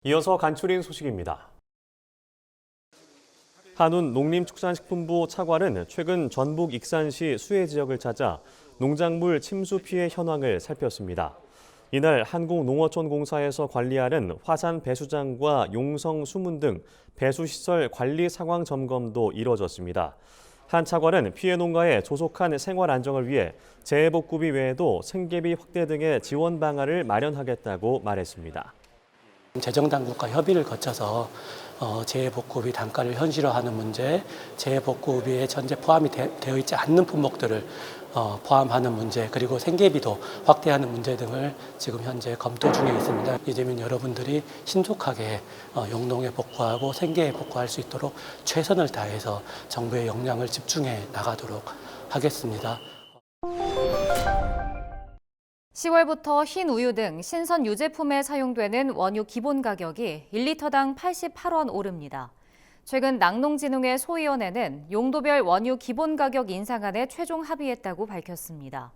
이어서 간추린 소식입니다. 한운 농림축산식품부 차관은 최근 전북 익산시 수해 지역을 찾아 농작물 침수 피해 현황을 살폈습니다. 이날 한국농어촌공사에서 관리하는 화산 배수장과 용성 수문 등 배수시설 관리 상황 점검도 이뤄졌습니다. 한 차관은 피해 농가의 조속한 생활 안정을 위해 재해복구비 외에도 생계비 확대 등의 지원 방안을 마련하겠다고 말했습니다. 재정당국과 협의를 거쳐서 재해복구비 단가를 현실화하는 문제, 재해복구비에 전제 포함이 되어 있지 않는 품목들을 포함하는 문제, 그리고 생계비도 확대하는 문제 등을 지금 현재 검토 중에 있습니다. 이재민 여러분들이 신속하게 영농에 복구하고 생계에 복구할 수 있도록 최선을 다해서 정부의 역량을 집중해 나가도록 하겠습니다. 10월부터 흰 우유 등 신선 유제품에 사용되는 원유 기본 가격이 1리터당 88원 오릅니다. 최근 낙농진흥회 소위원회는 용도별 원유 기본 가격 인상안에 최종 합의했다고 밝혔습니다.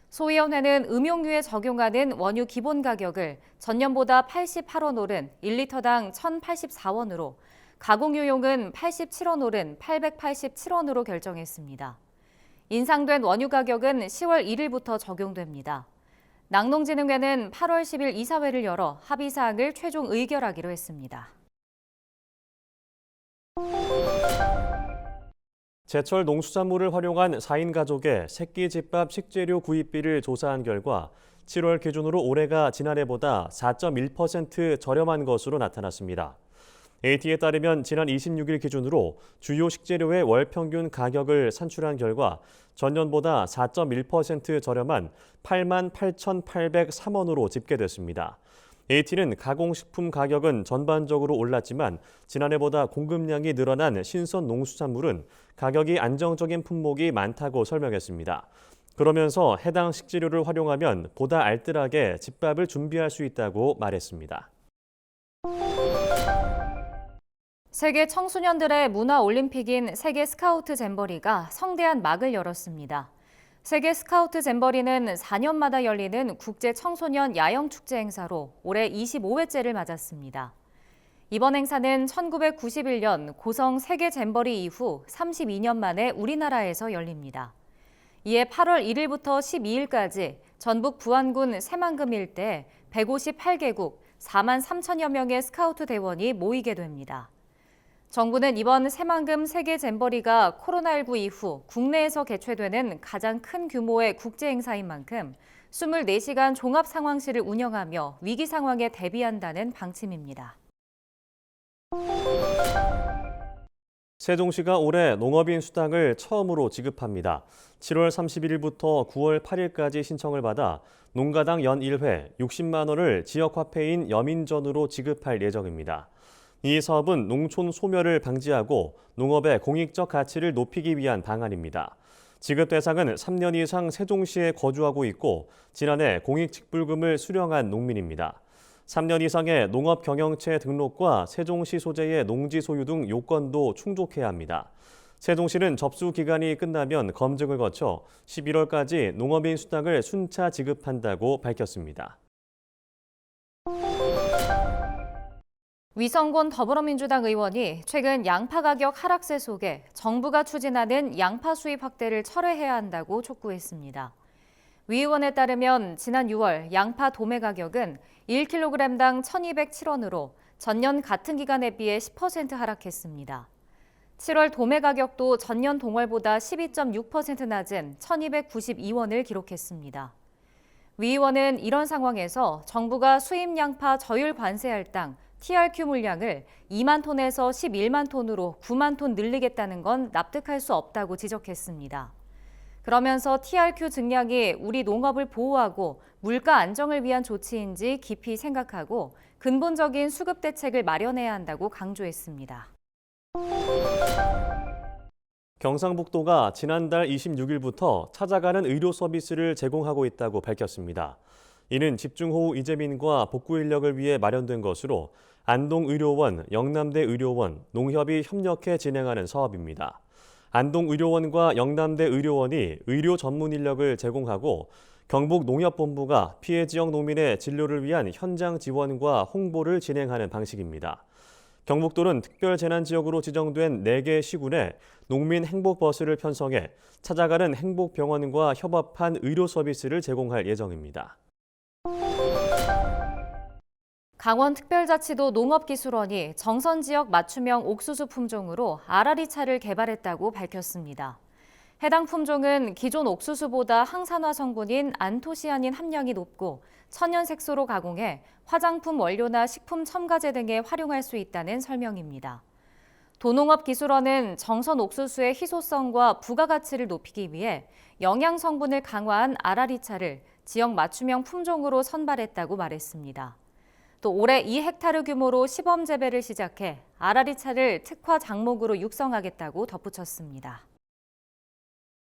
소위원회는 음용유에 적용하는 원유 기본 가격을 전년보다 88원 오른 1리터당 1,084원으로, 가공유용은 87원 오른 887원으로 결정했습니다. 인상된 원유 가격은 10월 1일부터 적용됩니다. 낙농진흥회는 8월 10일 이사회를 열어 합의 사항을 최종 의결하기로 했습니다. 제철 농수산물을 활용한 4인 가족의 새끼 집밥 식재료 구입비를 조사한 결과 7월 기준으로 올해가 지난해보다 4.1% 저렴한 것으로 나타났습니다. AT에 따르면 지난 26일 기준으로 주요 식재료의 월 평균 가격을 산출한 결과 전년보다 4.1% 저렴한 88,803원으로 집계됐습니다. AT는 가공식품 가격은 전반적으로 올랐지만 지난해보다 공급량이 늘어난 신선 농수산물은 가격이 안정적인 품목이 많다고 설명했습니다. 그러면서 해당 식재료를 활용하면 보다 알뜰하게 집밥을 준비할 수 있다고 말했습니다. 세계 청소년들의 문화올림픽인 세계 스카우트 잼버리가 성대한 막을 열었습니다. 세계 스카우트 잼버리는 4년마다 열리는 국제 청소년 야영축제 행사로 올해 25회째를 맞았습니다. 이번 행사는 1991년 고성 세계 잼버리 이후 32년 만에 우리나라에서 열립니다. 이에 8월 1일부터 12일까지 전북 부안군 새만금 일대 158개국 4만 3천여 명의 스카우트 대원이 모이게 됩니다. 정부는 이번 새만금 세계 잼버리가 코로나19 이후 국내에서 개최되는 가장 큰 규모의 국제 행사인 만큼 24시간 종합 상황실을 운영하며 위기 상황에 대비한다는 방침입니다. 세종시가 올해 농업인 수당을 처음으로 지급합니다. 7월 31일부터 9월 8일까지 신청을 받아 농가당 연 1회 60만 원을 지역화폐인 여민전으로 지급할 예정입니다. 이 사업은 농촌 소멸을 방지하고 농업의 공익적 가치를 높이기 위한 방안입니다. 지급 대상은 3년 이상 세종시에 거주하고 있고 지난해 공익직불금을 수령한 농민입니다. 3년 이상의 농업 경영체 등록과 세종시 소재의 농지 소유 등 요건도 충족해야 합니다. 세종시는 접수 기간이 끝나면 검증을 거쳐 11월까지 농업인 수당을 순차 지급한다고 밝혔습니다. 위성곤 더불어민주당 의원이 최근 양파 가격 하락세 속에 정부가 추진하는 양파 수입 확대를 철회해야 한다고 촉구했습니다. 위 의원에 따르면 지난 6월 양파 도매 가격은 1kg당 1,207원으로 전년 같은 기간에 비해 10% 하락했습니다. 7월 도매 가격도 전년 동월보다 12.6% 낮은 1,292원을 기록했습니다. 위 의원은 이런 상황에서 정부가 수입 양파 저율 관세 할당 TRQ 물량을 2만 톤에서 11만 톤으로 9만 톤 늘리겠다는 건 납득할 수 없다고 지적했습니다. 그러면서 TRQ 증량이 우리 농업을 보호하고 물가 안정을 위한 조치인지 깊이 생각하고 근본적인 수급 대책을 마련해야 한다고 강조했습니다. 경상북도가 지난달 26일부터 찾아가는 의료 서비스를 제공하고 있다고 밝혔습니다. 이는 집중호우 이재민과 복구 인력을 위해 마련된 것으로 안동의료원, 영남대의료원, 농협이 협력해 진행하는 사업입니다. 안동의료원과 영남대의료원이 의료 전문 인력을 제공하고 경북농협본부가 피해 지역 농민의 진료를 위한 현장 지원과 홍보를 진행하는 방식입니다. 경북도는 특별재난지역으로 지정된 4개 시군에 농민 행복버스를 편성해 찾아가는 행복병원과 협업한 의료 서비스를 제공할 예정입니다. 강원특별자치도 농업기술원이 정선 지역 맞춤형 옥수수 품종으로 아라리차를 개발했다고 밝혔습니다. 해당 품종은 기존 옥수수보다 항산화 성분인 안토시아닌 함량이 높고 천연 색소로 가공해 화장품 원료나 식품 첨가제 등에 활용할 수 있다는 설명입니다. 도농업기술원은 정선 옥수수의 희소성과 부가가치를 높이기 위해 영양 성분을 강화한 아라리차를 지역 맞춤형 품종으로 선발했다고 말했습니다. 또 올해 2헥타르 규모로 시범 재배를 시작해 아라리차를 특화 작목으로 육성하겠다고 덧붙였습니다.